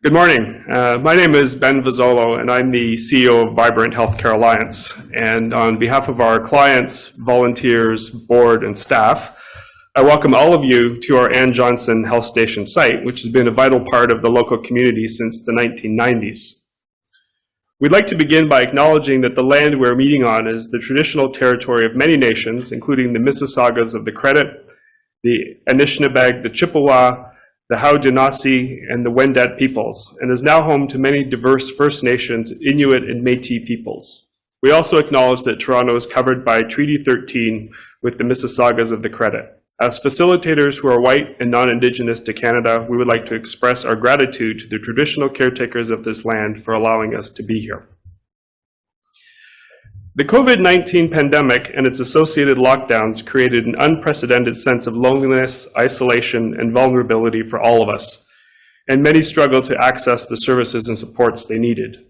Good morning. My name is Ben Vozzolo, and I'm the CEO of Vibrant Healthcare Alliance. And on behalf of our clients, volunteers, board, and staff, I welcome all of you to our Ann Johnson Health Station site, which has been a vital part of the local community since the 1990s. We'd like to begin by acknowledging that the land we're meeting on is the traditional territory of many nations, including the Mississaugas of the Credit, the Anishinaabe, the Chippewa, the Haudenosaunee, and the Wendat peoples, and is now home to many diverse First Nations, Inuit, and Métis peoples. We also acknowledge that Toronto is covered by Treaty 13 with the Mississaugas of the Credit. As facilitators who are white and non-Indigenous to Canada, we would like to express our gratitude to the traditional caretakers of this land for allowing us to be here. The COVID-19 pandemic and its associated lockdowns created an unprecedented sense of loneliness, isolation, and vulnerability for all of us, and many struggled to access the services and supports they needed.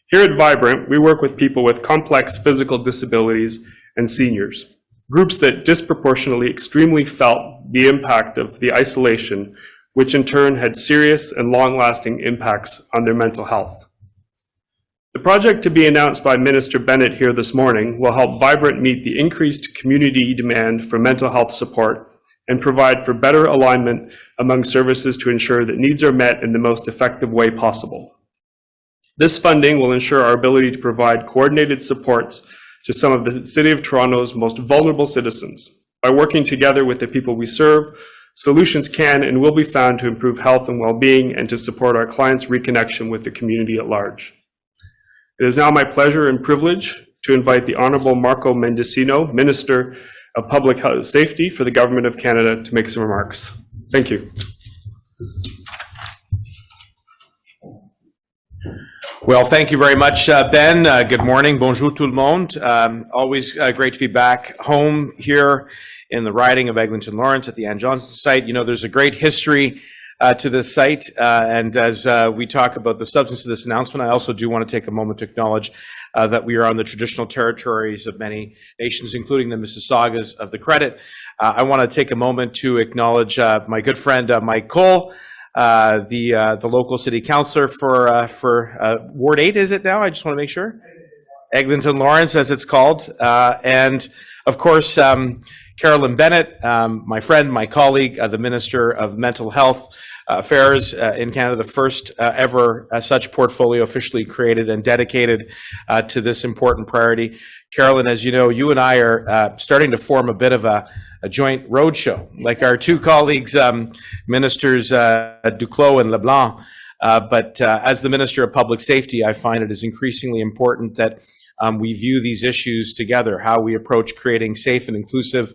Here at Vibrant, we work with people with complex physical disabilities and seniors, groups that disproportionately extremely felt the impact of the isolation, which in turn had serious and long-lasting impacts on their mental health. The project to be announced by Minister Bennett here this morning will help Vibrant meet the increased community demand for mental health support and provide for better alignment among services to ensure that needs are met in the most effective way possible. This funding will ensure our ability to provide coordinated supports to some of the City of Toronto's most vulnerable citizens. By working together with the people we serve, solutions can and will be found to improve health and well-being and to support our clients' reconnection with the community at large. It is now my pleasure and privilege to invite the Honourable Marco Mendicino, Minister of Public Safety for the Government of Canada, to make some remarks. Thank you. Well, thank you very much, Ben. Good morning. Bonjour tout le monde. Always great to be back home here in the riding of Eglinton Lawrence at the Ann Johnson site. You know, there's a great history to this site, and as we talk about the substance of this announcement, I also do want to take a moment to acknowledge that we are on the traditional territories of many nations, including the Mississaugas of the Credit. I want to take a moment to acknowledge my good friend Mike Cole, the local city councillor for Ward 8, is it now? I just want to make sure. Eglinton Lawrence, as it's called, and of course, Carolyn Bennett, my friend, my colleague, the Minister of Mental Health Affairs in Canada, the first ever such portfolio officially created and dedicated to this important priority. Carolyn, as you know, you and I are starting to form a bit of a joint roadshow, like our two colleagues, Ministers Duclos and LeBlanc. But as the Minister of Public Safety, I find it is increasingly important that we view these issues together. How we approach creating safe and inclusive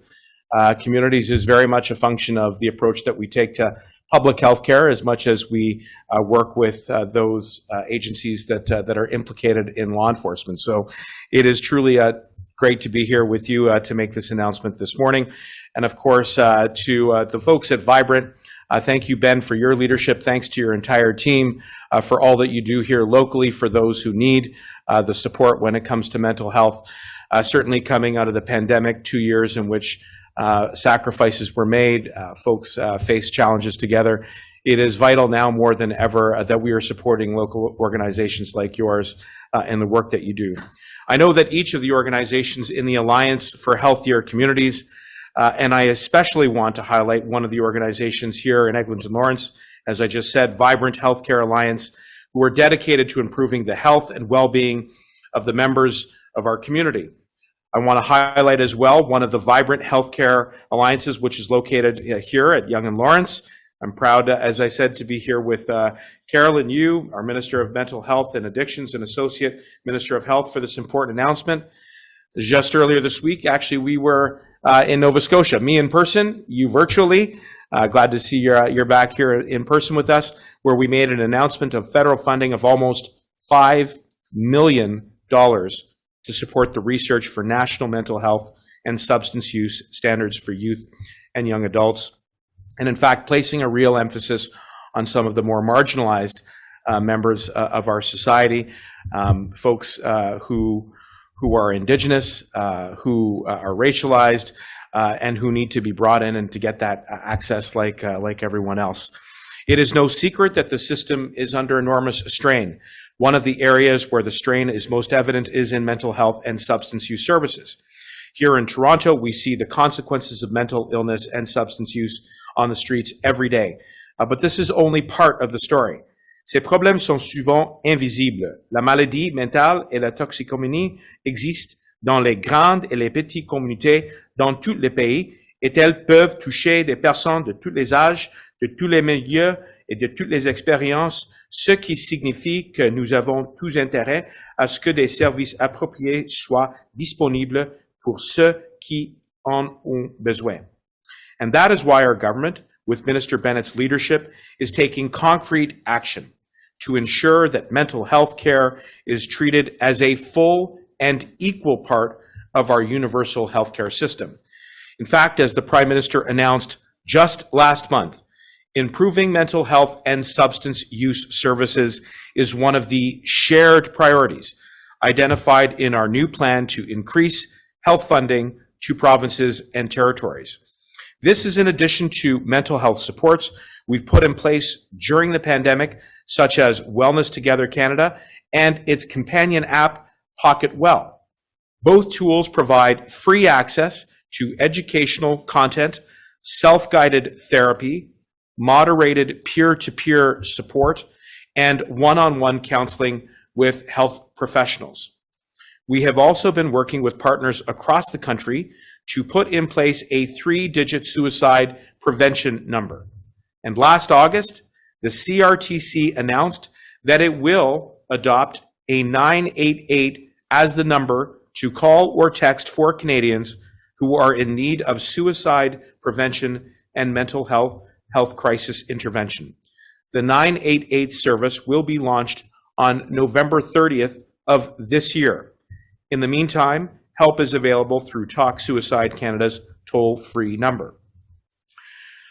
communities is very much a function of the approach that we take to public health care, as much as we work with those agencies that are implicated in law enforcement. So it is truly great to be here with you to make this announcement this morning. And of course, to the folks at Vibrant, thank you, Ben, for your leadership. Thanks to your entire team for all that you do here locally for those who need the support when it comes to mental health. Certainly coming out of the pandemic, 2 years in which sacrifices were made, folks faced challenges together. It is vital now more than ever that we are supporting local organizations like yours in the work that you do. I know that each of the organizations in the Alliance for Healthier Communities, and I especially want to highlight one of the organizations here in Eglinton Lawrence, as I just said, Vibrant Healthcare Alliance, who are dedicated to improving the health and well-being of the members of our community. I want to highlight as well one of the Vibrant Healthcare Alliances, which is located here at Yonge and Lawrence. I'm proud, as I said, to be here with Carolyn, you, our Minister of Mental Health and Addictions and Associate Minister of Health, for this important announcement. Just earlier this week, actually, we were in Nova Scotia, me in person, you virtually. Glad to see you're back here in person with us, where we made an announcement of federal funding of almost $5 million to support the research for national mental health and substance use standards for youth and young adults. And in fact, placing a real emphasis on some of the more marginalized members of our society, folks who are Indigenous, who are racialized, and who need to be brought in and to get that access like everyone else. It is no secret that the system is under enormous strain. One of the areas where the strain is most evident is in mental health and substance use services. Here in Toronto, we see the consequences of mental illness and substance use on the streets every day. But this is only part of the story. Ces problèmes sont souvent invisibles. La maladie mentale et la toxicomanie existent dans les grandes et les petites communautés dans tous les pays, et elles peuvent toucher des personnes de tous les âges, de tous les milieux et de toutes les expériences, ce qui signifie que nous avons tous intérêt à ce que des services appropriés soient disponibles pour ceux qui en ont besoin. And that is why our government, with Minister Bennett's leadership, is taking concrete action to ensure that mental health care is treated as a full and equal part of our universal healthcare system. In fact, as the Prime Minister announced just last month, improving mental health and substance use services is one of the shared priorities identified in our new plan to increase health funding to provinces and territories. This is in addition to mental health supports we've put in place during the pandemic, such as Wellness Together Canada and its companion app, Pocket Well. Both tools provide free access to educational content, self-guided therapy, moderated peer-to-peer support, and one-on-one counseling with health professionals. We have also been working with partners across the country to put in place a 3-digit suicide prevention number. And last August, the CRTC announced that it will adopt a 988 as the number to call or text for Canadians who are in need of suicide prevention and mental health crisis intervention. The 988 service will be launched on November 30th of this year. In the meantime, help is available through Talk Suicide Canada's toll-free number.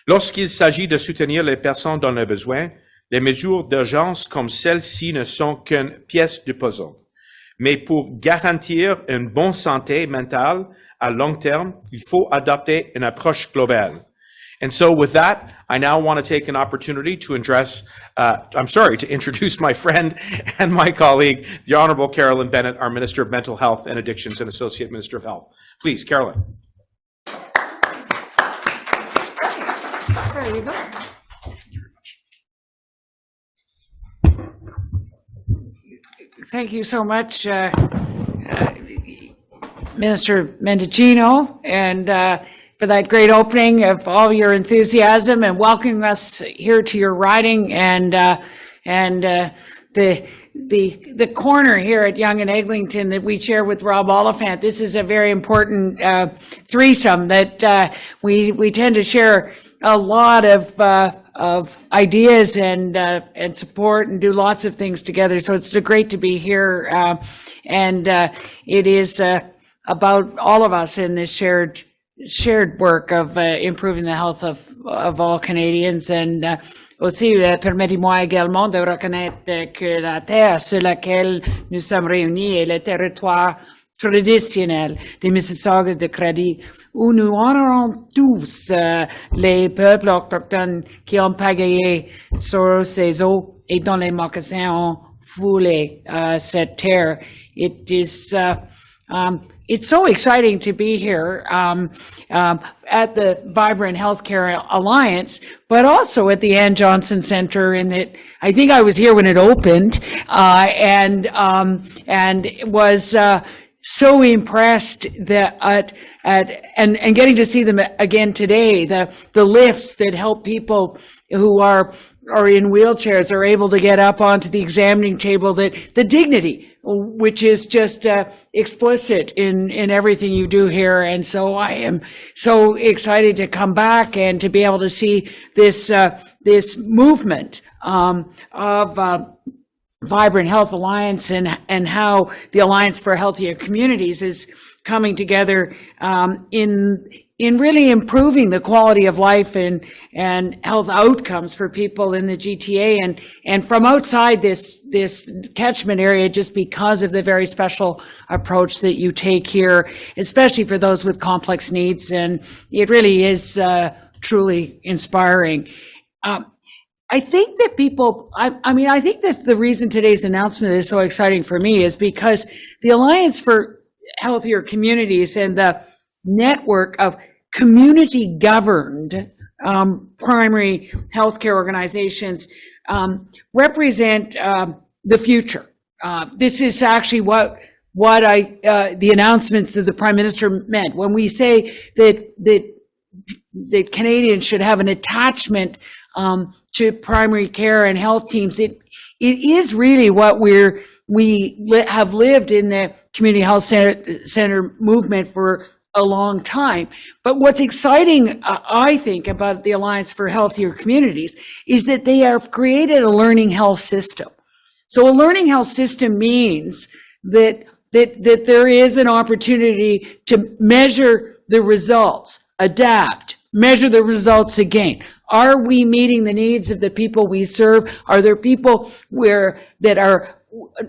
Lorsqu'il s'agit de soutenir les personnes dans le besoin, les mesures d'urgence comme celle-ci ne sont qu'une pièce du puzzle. Mais pour garantir une bonne santé mentale à long terme, il faut adopter une approche globale. And so with that, I now want to take an opportunity to introduce my friend and my colleague, the Honorable Carolyn Bennett, our Minister of Mental Health and Addictions and Associate Minister of Health. Please, Carolyn. There you go. Thank you so much, Minister Mendicino, and for that great opening of all your enthusiasm and welcoming us here to your riding and the corner here at Yonge and Eglinton that we share with Rob Oliphant. This is a very important threesome that we tend to share a lot of ideas and support and do lots of things together. So it's great to be here, and it is about all of us in this shared work of improving the health of all Canadians. And aussi, permettez-moi également de reconnaître que la terre sur laquelle nous sommes réunis est le territoire traditionnel des Mississaugas de Crédit, où nous honorons tous les peuples autochtones qui ont pagayé sur ces eaux et dont les mocassins ont foulé cette terre. It is it's so exciting to be here at the Vibrant Healthcare Alliance, but also at the Ann Johnson Center. In that, I think I was here when it opened, and was so impressed that and getting to see them again today. The lifts that help people who are in wheelchairs are able to get up onto the examining table. That the dignity, which is just explicit in everything you do here. And so I am so excited to come back and to be able to see this movement of Vibrant Health Alliance and how the Alliance for Healthier Communities is coming together in really improving the quality of life and health outcomes for people in the GTA and from outside this catchment area, just because of the very special approach that you take here, especially for those with complex needs. And it really is truly inspiring. I think that people, I mean, I think that's the reason today's announcement is so exciting for me is because the Alliance for Healthier Communities and the network of community governed primary healthcare organizations represent the future. This is actually what the announcements of the Prime Minister meant when we say that Canadians should have an attachment to primary care and health teams. It is really what we have lived in the community health center movement for a long time. But what's exciting, I think, about the Alliance for Healthier Communities is that they have created a learning health system. So a learning health system means that there is an opportunity to measure the results, adapt, measure the results again. Are we meeting the needs of the people we serve? Are there people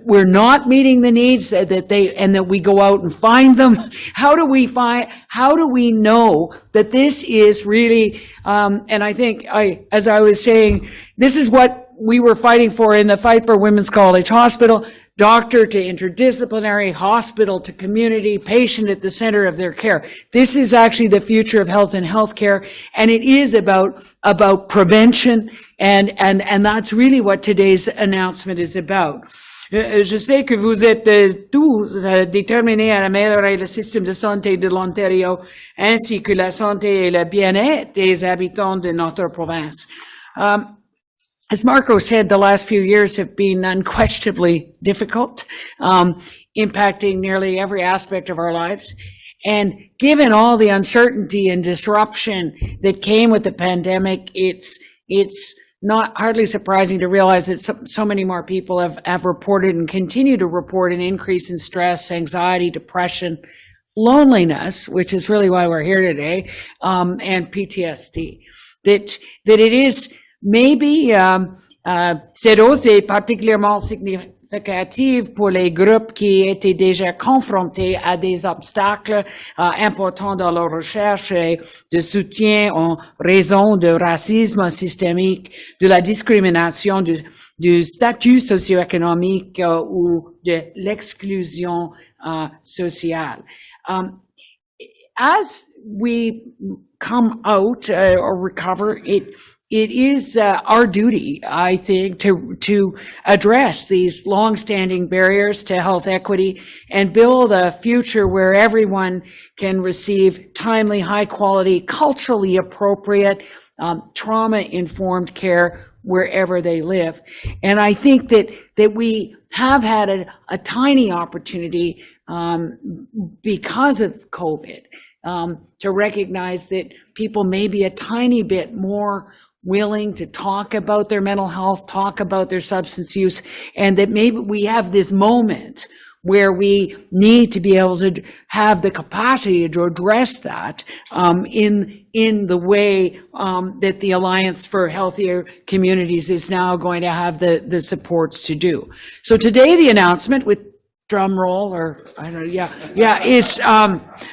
we're not meeting the needs that we go out and find them? How do we know that this is really, and I think as I was saying, this is what we were fighting for in the fight for Women's College Hospital, doctor to interdisciplinary, hospital to community, patient at the center of their care. This is actually the future of health and healthcare, and it is about prevention, and that's really what today's announcement is about. Je sais que vous êtes tous déterminés à améliorer le système de santé de l'Ontario, ainsi que la santé et le bien-être des habitants de notre province. As Marco said, the last few years have been unquestionably difficult, impacting nearly every aspect of our lives. And given all the uncertainty and disruption that came with the pandemic, it's not hardly surprising to realize that so many more people have reported and continue to report an increase in stress, anxiety, depression, loneliness, which is really why we're here today, and PTSD. That it is maybe cette hausse est particulièrement significative pour les groupes qui étaient déjà confrontés à des obstacles importants dans leur recherche de soutien en raison de racisme systémique, de la discrimination, du statut socio-économique ou de l'exclusion sociale. As we come out or recover, it is our duty, I think, to address these long-standing barriers to health equity and build a future where everyone can receive timely, high-quality, culturally appropriate, trauma-informed care wherever they live. And I think that we have had a tiny opportunity because of COVID to recognize that people may be a tiny bit more willing to talk about their mental health, talk about their substance use, and that maybe we have this moment where we need to be able to have the capacity to address that in the way that the Alliance for Healthier Communities is now going to have the supports to do. So today the announcement with drum roll, or I don't know, it's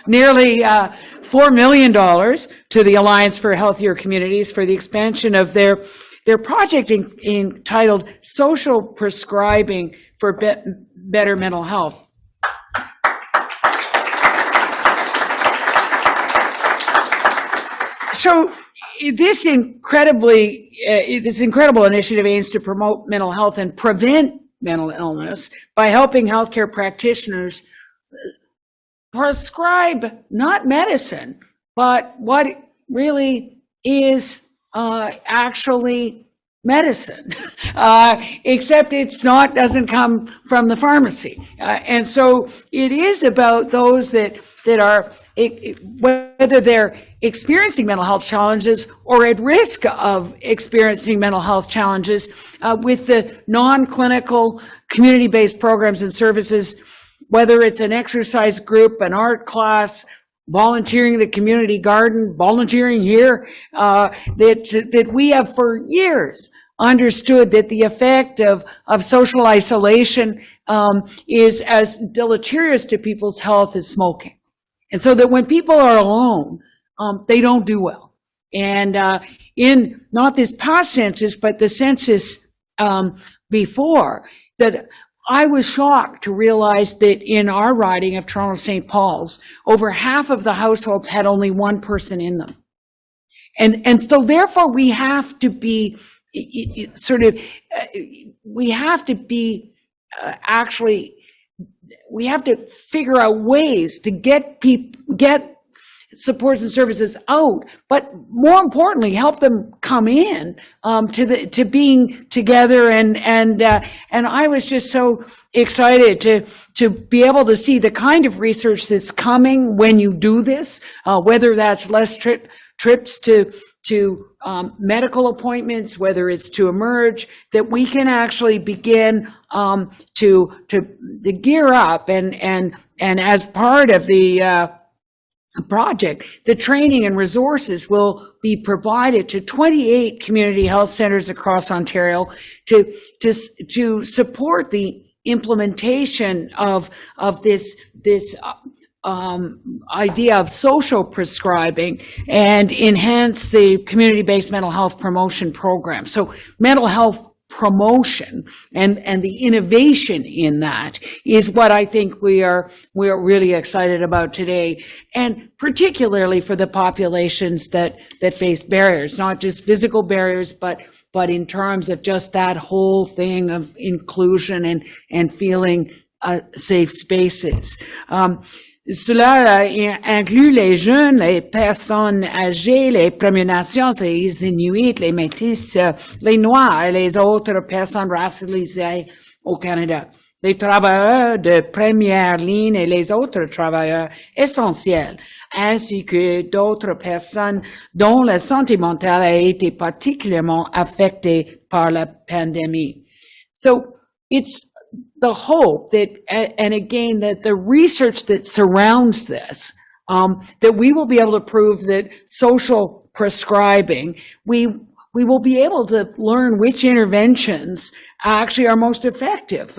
nearly $4 million to the Alliance for Healthier Communities for the expansion of their project entitled Social Prescribing for Better Mental Health. So this incredible initiative aims to promote mental health and prevent mental illness by helping healthcare practitioners prescribe not medicine, but what really is actually medicine, except doesn't come from the pharmacy. And so it is about those that are, whether they're experiencing mental health challenges or at risk of experiencing mental health challenges, with the non-clinical community-based programs and services, whether it's an exercise group, an art class, volunteering in the community garden, volunteering here, that we have for years understood that the effect of social isolation is as deleterious to people's health as smoking. And so that when people are alone, they don't do well. And in not this past census, but the census before, that I was shocked to realize that in our riding of Toronto St. Paul's, over half of the households had only one person in them. And so therefore we have to be we have to be we have to figure out ways to get supports and services out, but more importantly, help them come in to being together. And I was just so excited to be able to see the kind of research that's coming when you do this, whether that's less trips to medical appointments, whether it's to emerge, that we can actually begin to gear up and as part of the project, the training and resources will be provided to 28 community health centers across Ontario to support the implementation of this idea of social prescribing and enhance the community-based mental health promotion program. So mental health promotion and the innovation in that is what I think we are really excited about today, and particularly for the populations that face barriers, not just physical barriers, but in terms of just that whole thing of inclusion and feeling safe spaces. Cela inclut les jeunes, les personnes âgées, les Premières Nations, les Inuits, les Métis, les Noirs et les autres personnes racialisées au Canada, les travailleurs de première ligne et les autres travailleurs essentiels, ainsi que d'autres personnes dont la santé mentale a été particulièrement affectée par la pandémie. So it's the hope that, and again, that the research that surrounds this, that we will be able to prove that social prescribing, we will be able to learn which interventions actually are most effective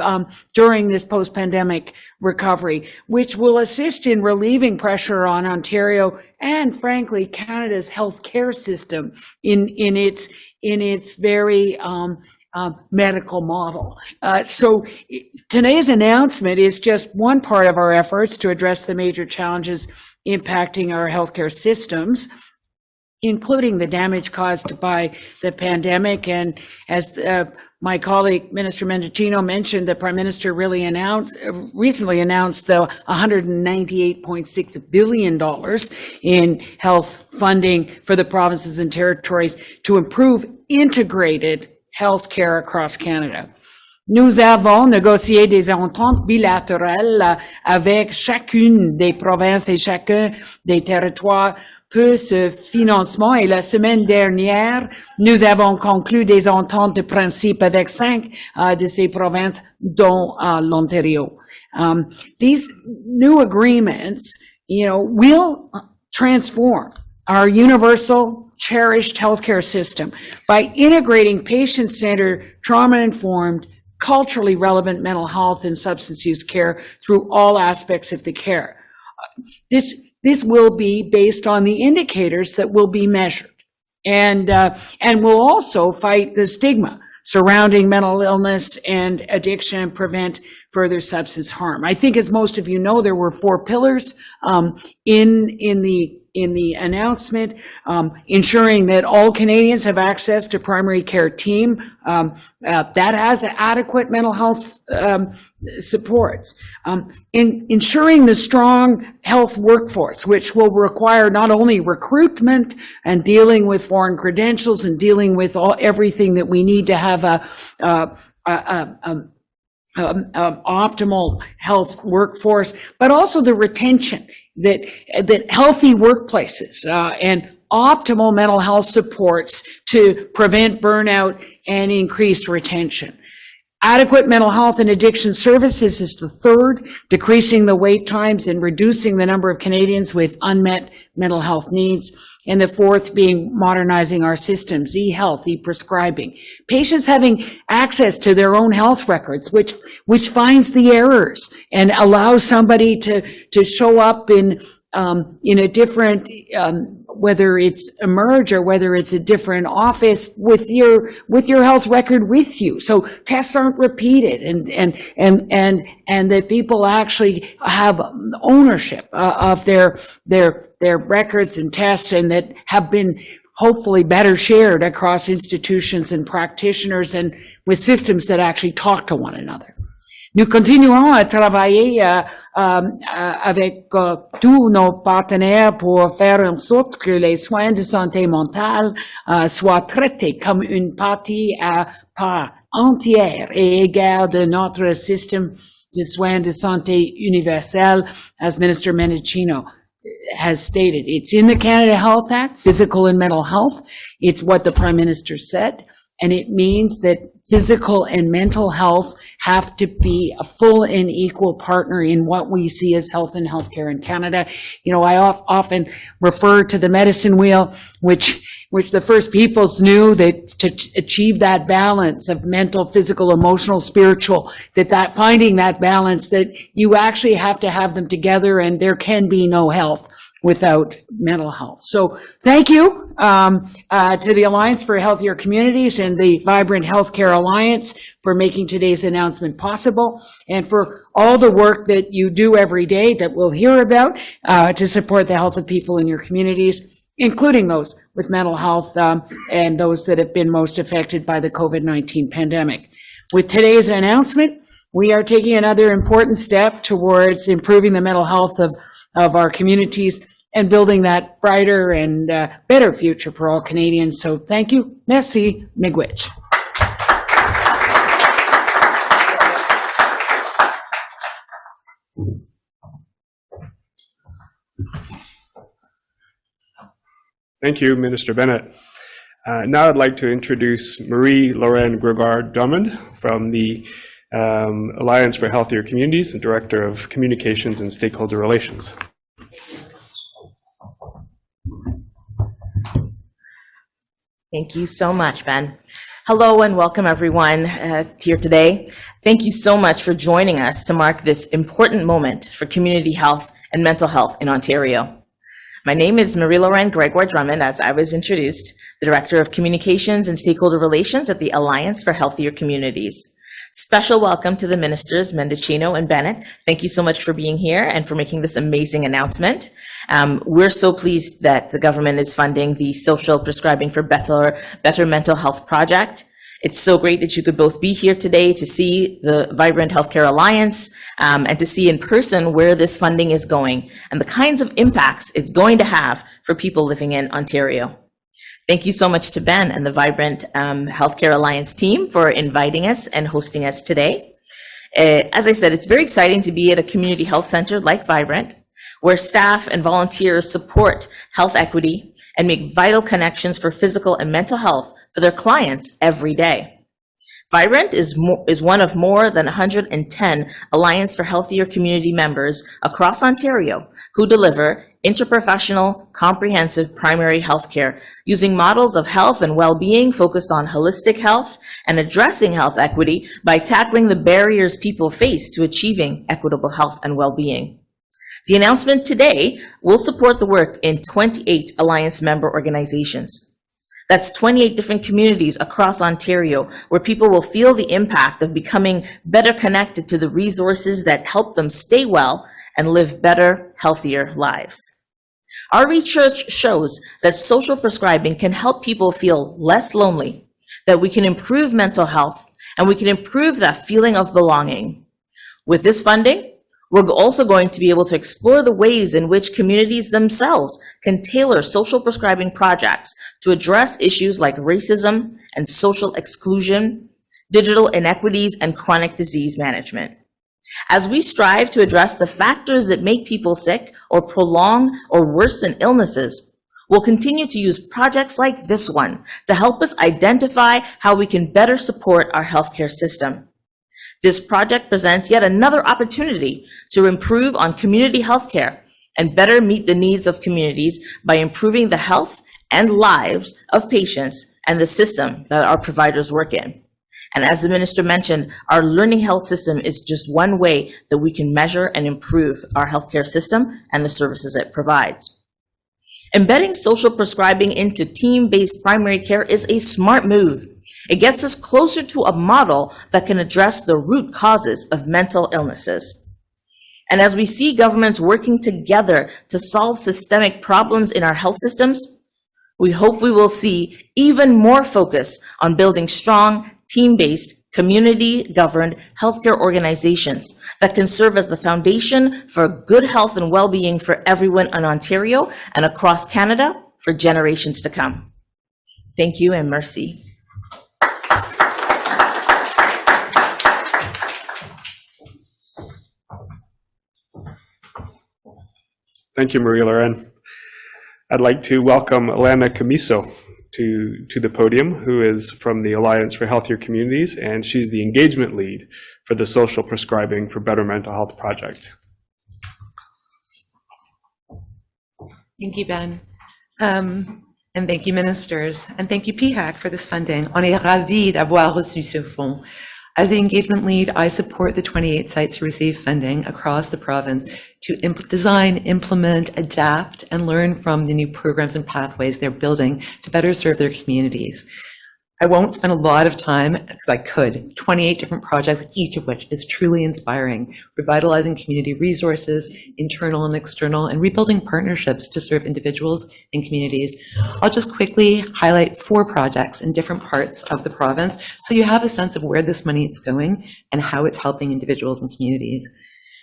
during this post-pandemic recovery, which will assist in relieving pressure on Ontario and, frankly, Canada's healthcare system in its very medical model. So today's announcement is just one part of our efforts to address the major challenges impacting our healthcare systems, including the damage caused by the pandemic. And as my colleague, Minister Mendicino, mentioned, the Prime Minister recently announced the $198.6 billion in health funding for the provinces and territories to improve integrated healthcare across Canada. Nous avons négocié des ententes bilatérales avec chacune des provinces et chacun des territoires pour ce financement, et la semaine dernière, nous avons conclu des ententes de principe avec 5 de ces provinces, dont l'Ontario. These new agreements, will transform our universal, cherished healthcare system by integrating patient-centered, trauma-informed, culturally relevant mental health and substance use care through all aspects of the care. This will be based on the indicators that will be measured, and will also fight the stigma surrounding mental illness and addiction and prevent further substance harm. I think, as most of you know, there were 4 pillars in the announcement: ensuring that all Canadians have access to primary care team that has adequate mental health supports, ensuring the strong health workforce, which will require not only recruitment and dealing with foreign credentials and dealing with everything that we need to have optimal health workforce, but also the retention, that healthy workplaces and optimal mental health supports to prevent burnout and increase retention. Adequate mental health and addiction services is the third, decreasing the wait times and reducing the number of Canadians with unmet mental health needs. And the fourth being modernizing our systems, e-health, e-prescribing. Patients having access to their own health records, which finds the errors and allows somebody to show up in in a different, whether it's Emerge or whether it's a different office with your health record with you. So tests aren't repeated and that people actually have ownership of their records and tests, and that have been hopefully better shared across institutions and practitioners and with systems that actually talk to one another. Nous continuons à travailler avec tous nos partenaires pour faire en sorte que les soins de santé mentale soient traités comme une partie à part entière et égale de notre système de soins de santé universel, as Minister Mendicino has stated. It's in the Canada Health Act, physical and mental health. It's what the Prime Minister said, and it means that physical and mental health have to be a full and equal partner in what we see as health and healthcare in Canada. You know, I often refer to the medicine wheel, which the First Peoples knew that to achieve that balance of mental, physical, emotional, spiritual, that finding that balance, that you actually have to have them together, and there can be no health without mental health. So thank you to the Alliance for Healthier Communities and the Vibrant Healthcare Alliance for making today's announcement possible, and for all the work that you do every day that we'll hear about to support the health of people in your communities, including those with mental health and those that have been most affected by the COVID-19 pandemic. With today's announcement, we are taking another important step towards improving the mental health of our communities and building that brighter and better future for all Canadians. So thank you. Merci. Miigwech. Thank you, Minister Bennett. Now I'd like to introduce Marie-Lauren Gregoire Drummond from the Alliance for Healthier Communities and Director of Communications and Stakeholder Relations. Thank you so much, Ben. Hello and welcome everyone here today. Thank you so much for joining us to mark this important moment for community health and mental health in Ontario. My name is Marie-Lauren Gregoire Drummond, as I was introduced, the Director of Communications and Stakeholder Relations at the Alliance for Healthier Communities. Special welcome to the Ministers Mendicino and Bennett. Thank you so much for being here and for making this amazing announcement. We're so pleased that the government is funding the Social Prescribing for Better Mental Health project. It's so great that you could both be here today to see the Vibrant Healthcare Alliance and to see in person where this funding is going and the kinds of impacts it's going to have for people living in Ontario. Thank you so much to Ben and the Vibrant Healthcare Alliance team for inviting us and hosting us today. As I said, it's very exciting to be at a community health center like Vibrant, where staff and volunteers support health equity and make vital connections for physical and mental health for their clients every day. Vibrant is one of more than 110 Alliance for Healthier Community members across Ontario who deliver interprofessional, comprehensive primary health care using models of health and well-being focused on holistic health and addressing health equity by tackling the barriers people face to achieving equitable health and well-being. The announcement today will support the work in 28 Alliance member organizations. That's 28 different communities across Ontario where people will feel the impact of becoming better connected to the resources that help them stay well and live better, healthier lives. Our research shows that social prescribing can help people feel less lonely, that we can improve mental health, and we can improve that feeling of belonging. With this funding, we're also going to be able to explore the ways in which communities themselves can tailor social prescribing projects to address issues like racism and social exclusion, digital inequities, and chronic disease management. As we strive to address the factors that make people sick or prolong or worsen illnesses, we'll continue to use projects like this one to help us identify how we can better support our healthcare system. This project presents yet another opportunity to improve on community healthcare and better meet the needs of communities by improving the health and lives of patients and the system that our providers work in. And as the minister mentioned, our learning health system is just one way that we can measure and improve our healthcare system and the services it provides. Embedding social prescribing into team-based primary care is a smart move. It gets us closer to a model that can address the root causes of mental illnesses. And as we see governments working together to solve systemic problems in our health systems, we hope we will see even more focus on building strong, team-based, community-governed healthcare organizations that can serve as the foundation for good health and well-being for everyone in Ontario and across Canada for generations to come. Thank you and merci. Thank you, Marie-Lauren. I'd like to welcome Elena Camiso to the podium, who is from the Alliance for Healthier Communities, and she's the engagement lead for the Social Prescribing for Better Mental Health project. Thank you, Ben. And thank you, ministers. And thank you, PHAC, for this funding. On est ravis d'avoir reçu ce fonds. As the engagement lead, I support the 28 sites who receive funding across the province to design, implement, adapt, and learn from the new programs and pathways they're building to better serve their communities. I won't spend a lot of time, because I could, 28 different projects, each of which is truly inspiring, revitalizing community resources, internal and external, and rebuilding partnerships to serve individuals and communities. I'll just quickly highlight 4 projects in different parts of the province so you have a sense of where this money is going and how it's helping individuals and communities.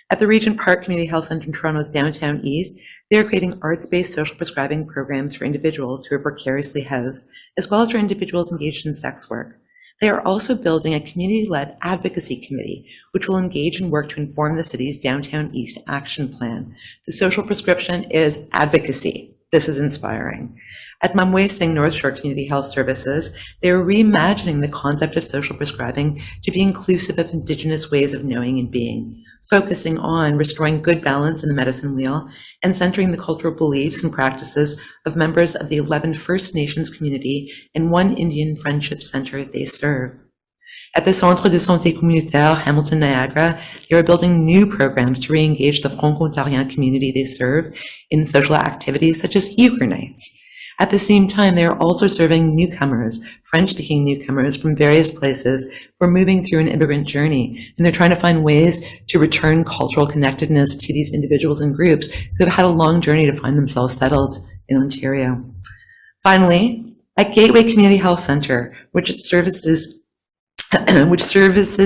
At the Regent Park Community Health Centre in Toronto's downtown east, they are creating arts-based social prescribing programs for individuals who are precariously housed, as well as for individuals engaged in sex work. They are also building a community-led advocacy committee, which will engage and work to inform the city's Downtown East Action Plan. The social prescription is advocacy. This is inspiring. At Mamwe Singh North Shore Community Health Services, they are reimagining the concept of social prescribing to be inclusive of Indigenous ways of knowing and being, focusing on restoring good balance in the medicine wheel and centering the cultural beliefs and practices of members of the 11 First Nations community and 1 Indian Friendship Center they serve. At the Centre de Santé Communautaire Hamilton Niagara, they are building new programs to re-engage the Franco-Ontarien community they serve in social activities such as Euchre Nights. At the same time, they are also serving newcomers, French-speaking newcomers from various places who are moving through an immigrant journey, and they're trying to find ways to return cultural connectedness to these individuals and groups who have had a long journey to find themselves settled in Ontario. Finally, at Gateway Community Health Centre, which services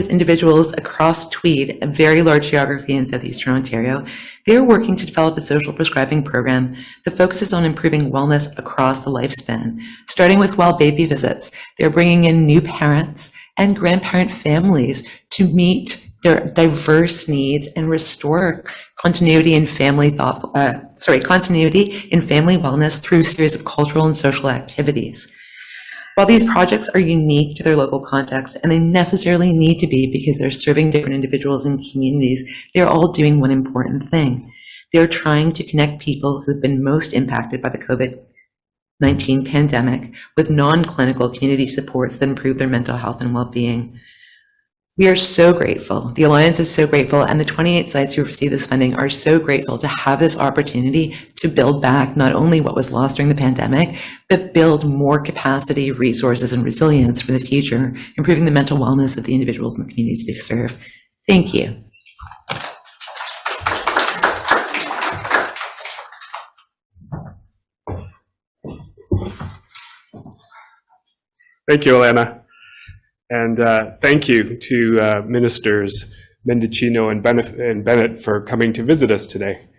individuals across Tweed, a very large geography in southeastern Ontario, they are working to develop a social prescribing program that focuses on improving wellness across the lifespan. Starting with well baby visits, they're bringing in new parents and grandparent families to meet their diverse needs and restore continuity in family wellness through a series of cultural and social activities. While these projects are unique to their local context, and they necessarily need to be because they're serving different individuals and communities, they're all doing one important thing. They're trying to connect people who've been most impacted by the COVID-19 pandemic with non-clinical community supports that improve their mental health and well-being. We are so grateful. The Alliance is so grateful, and the 28 sites who receive this funding are so grateful to have this opportunity to build back not only what was lost during the pandemic, but build more capacity, resources, and resilience for the future, improving the mental wellness of the individuals and the communities they serve. Thank you. Thank you, Elena. And thank you to Ministers Mendicino and Bennett for coming to visit us today.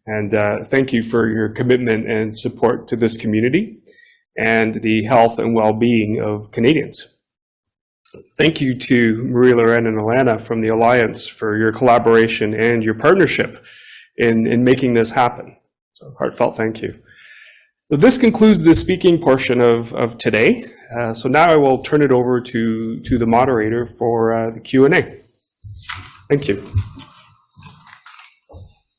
And thank you for your commitment and support to this community and the health and well-being of Canadians. Thank you to Marie-Lauren and Elena from the Alliance for your collaboration and your partnership in making this happen. So heartfelt thank you. So this concludes the speaking portion of today. So now I will turn it over to the moderator for the Q&A. Thank you.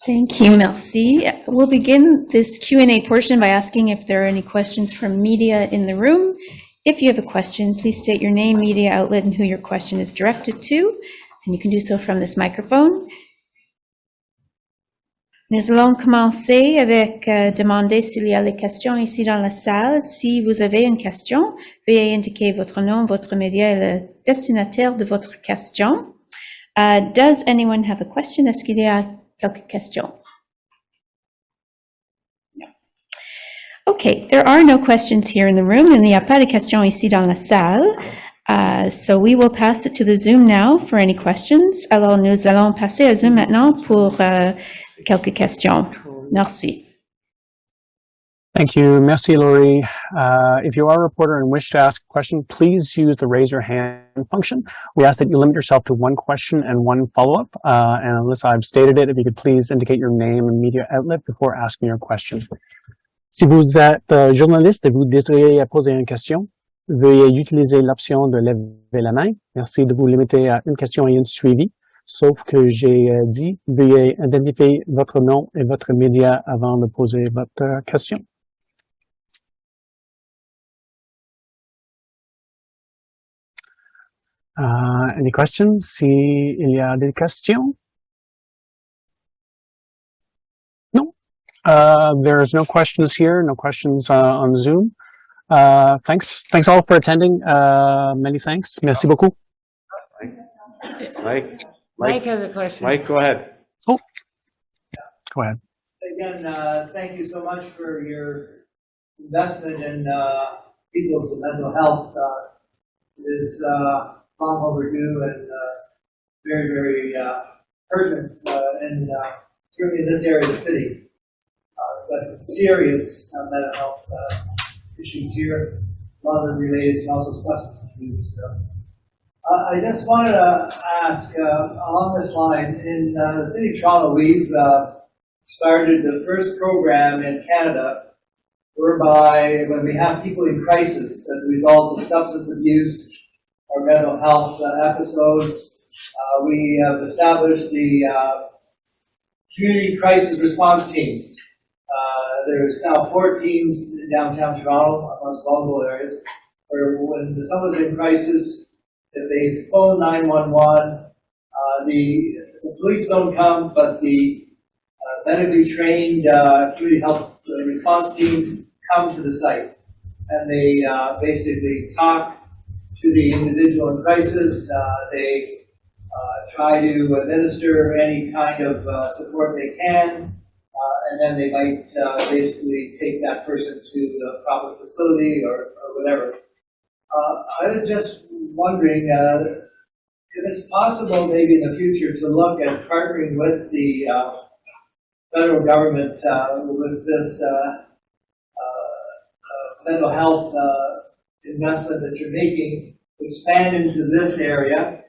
Thank you, merci. We'll begin this Q&A portion by asking if there are any questions from media in the room. If you have a question, please state your name, media outlet, and who your question is directed to, and you can do so from this microphone. Nous allons commencer avec demander s'il y a des questions ici dans la salle. Si vous avez une question, veuillez indiquer votre nom, votre média et le destinataire de votre question. Does anyone have a question? Est-ce qu'il y a quelques questions? No. Okay, there are no questions here in the room, and il n'y a pas de questions ici dans la salle. So we will pass it to the Zoom now for any questions. Alors, nous allons passer à Zoom maintenant pour quelques questions. Merci. Thank you. Merci, Laurie. If you are a reporter and wish to ask a question, please use the raise your hand function. We ask that you limit yourself to one question and one follow-up. And unless I've stated it, if you could please indicate your name and media outlet before asking your question. Si vous êtes journaliste et vous désirez poser une question, veuillez utiliser l'option de lever la main. Merci de vous limiter à une question et une suivie. Sauf que j'ai dit, veuillez identifier votre nom et votre média avant de poser votre question. Any questions? Si il y a des questions? No. There's no questions here, no questions on Zoom. Thanks all for attending. Many thanks. Merci beaucoup. Mike has a question. Mike, go ahead. Oh, go ahead. Again, thank you so much for your investment in people's mental health. It is long overdue and very, very urgent, and certainly in this area of the city. We've got some serious mental health issues here, a lot of them related to also substance abuse. I just wanted to ask, along this line, in the city of Toronto, we've started the first program in Canada whereby when we have people in crisis as a result of substance abuse or mental health episodes, we have established the community crisis response teams. There's now 4 teams in downtown Toronto, amongst vulnerable areas, where when someone's in crisis, if they phone 911, the police don't come, but the medically trained community health response teams come to the site. And they basically talk to the individual in crisis. They try to administer any kind of support they can. And then they might basically take that person to the proper facility or whatever. I was just wondering if it's possible maybe in the future to look at partnering with the federal government with this mental health investment that you're making, expand into this area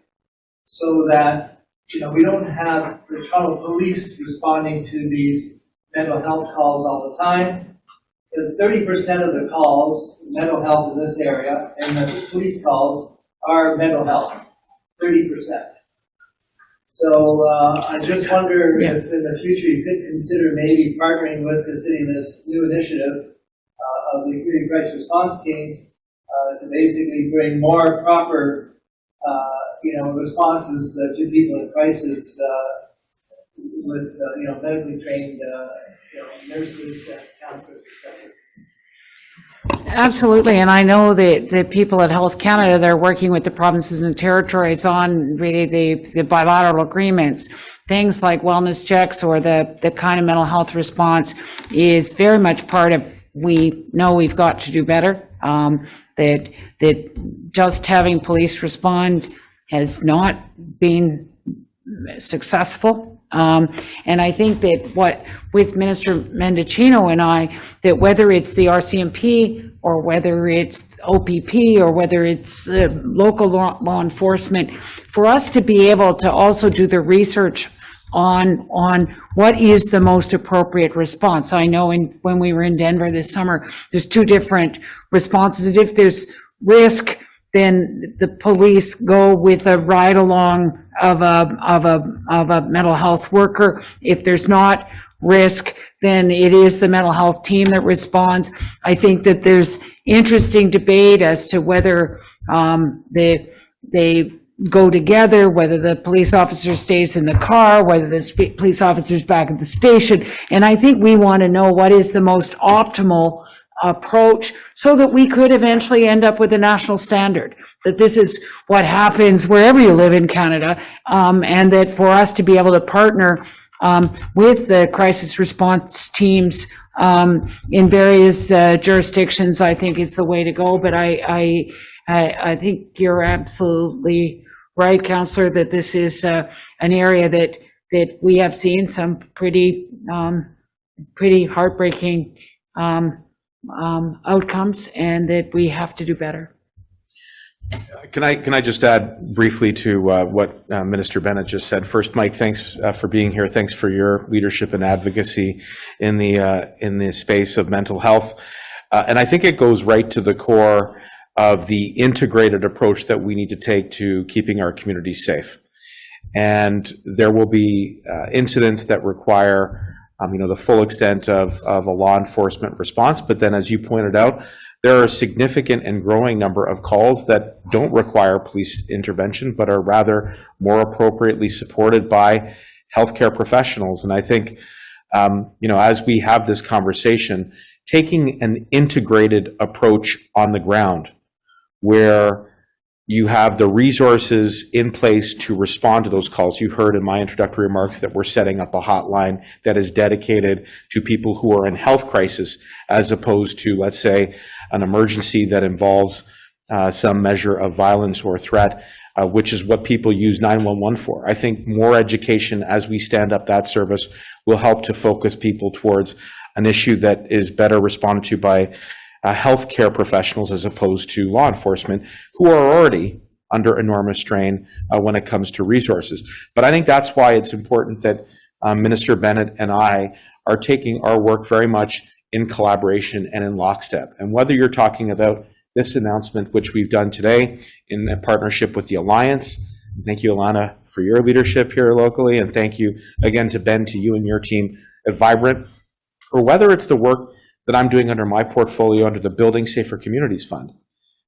so that, you know, we don't have the Toronto police responding to these mental health calls all the time. Because 30% of the calls, mental health in this area, and the police calls are mental health, 30%. So I just wonder if in the future you could consider maybe partnering with the city in this new initiative of the community crisis response teams to basically bring more proper, responses to people in crisis with, medically trained, nurses, counselors, etc. Absolutely, and I know that the people at Health Canada, they're working with the provinces and territories on really the bilateral agreements. Things like wellness checks or the kind of mental health response is very much part of, we know we've got to do better. That just having police respond has not been successful. And I think that with Minister Mendicino and I, that whether it's the RCMP or whether it's OPP or whether it's local law enforcement, for us to be able to also do the research on what is the most appropriate response. I know when we were in Denver this summer, there's 2 different responses. If there's risk, then the police go with a ride along of a mental health worker. If there's not risk, then it is the mental health team that responds. I think that there's interesting debate as to whether they go together, whether the police officer stays in the car, whether the police officer's back at the station. And I think we want to know what is the most optimal approach so that we could eventually end up with a national standard, that this is what happens wherever you live in Canada, and that for us to be able to partner with the crisis response teams in various jurisdictions, I think is the way to go. But I think you're absolutely right, Councillor, that this is an area that we have seen some pretty heartbreaking outcomes, and that we have to do better. Can I just add briefly to what Minister Bennett just said? First, Mike, thanks for being here. Thanks for your leadership and advocacy in the space of mental health. And I think it goes right to the core of the integrated approach that we need to take to keeping our communities safe. And there will be incidents that require the full extent of a law enforcement response. But then, as you pointed out, there are a significant and growing number of calls that don't require police intervention, but are rather more appropriately supported by healthcare professionals. And I think, as we have this conversation, taking an integrated approach on the ground, where you have the resources in place to respond to those calls. You heard in my introductory remarks that we're setting up a hotline that is dedicated to people who are in health crisis, as opposed to, let's say, an emergency that involves some measure of violence or threat, which is what people use 911 for. I think more education as we stand up that service will help to focus people towards an issue that is better responded to by healthcare professionals as opposed to law enforcement, who are already under enormous strain when it comes to resources. But I think that's why it's important that Minister Bennett and I are taking our work very much in collaboration and in lockstep. And whether you're talking about this announcement, which we've done today in a partnership with the Alliance, thank you, Alana, for your leadership here locally, and thank you again to Ben, to you and your team at Vibrant, or whether it's the work that I'm doing under my portfolio under the Building Safer Communities Fund.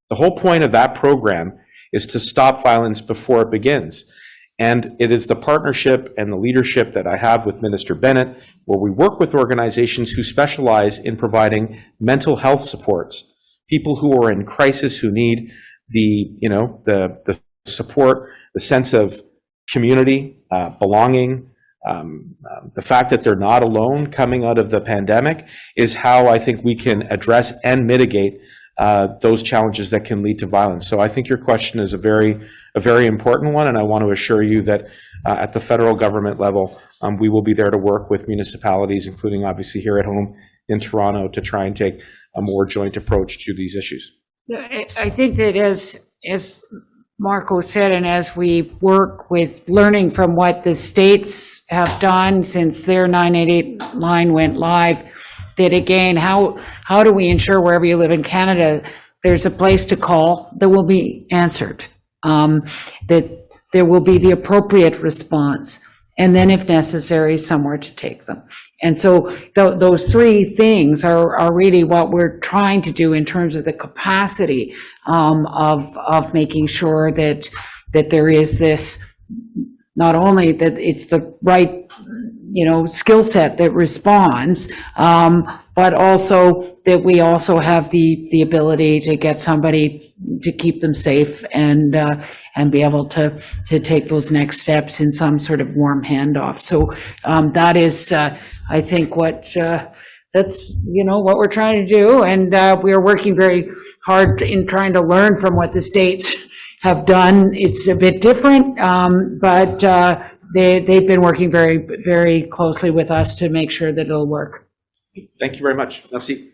The whole point of that program is to stop violence before it begins. And it is the partnership and the leadership that I have with Minister Bennett, where we work with organizations who specialize in providing mental health supports, people who are in crisis, who need the support, the sense of community, belonging, the fact that they're not alone coming out of the pandemic, is how I think we can address and mitigate those challenges that can lead to violence. So I think your question is a very important one, and I want to assure you that at the federal government level, we will be there to work with municipalities, including obviously here at home in Toronto, to try and take a more joint approach to these issues. I think that as Marco said, and as we work with learning from what the states have done since their 988 line went live, that again, how do we ensure wherever you live in Canada, there's a place to call that will be answered, that there will be the appropriate response, and then if necessary, somewhere to take them. And so those three things are really what we're trying to do in terms of the capacity of making sure that there is this, not only that it's the right skill set that responds, but also that we also have the ability to get somebody to keep them safe and be able to take those next steps in some sort of warm handoff. So that is, I think, what that's what we're trying to do, and we are working very hard in trying to learn from what the states have done. It's a bit different, but they've been working very, very closely with us to make sure that it'll work. Thank you very much. Merci.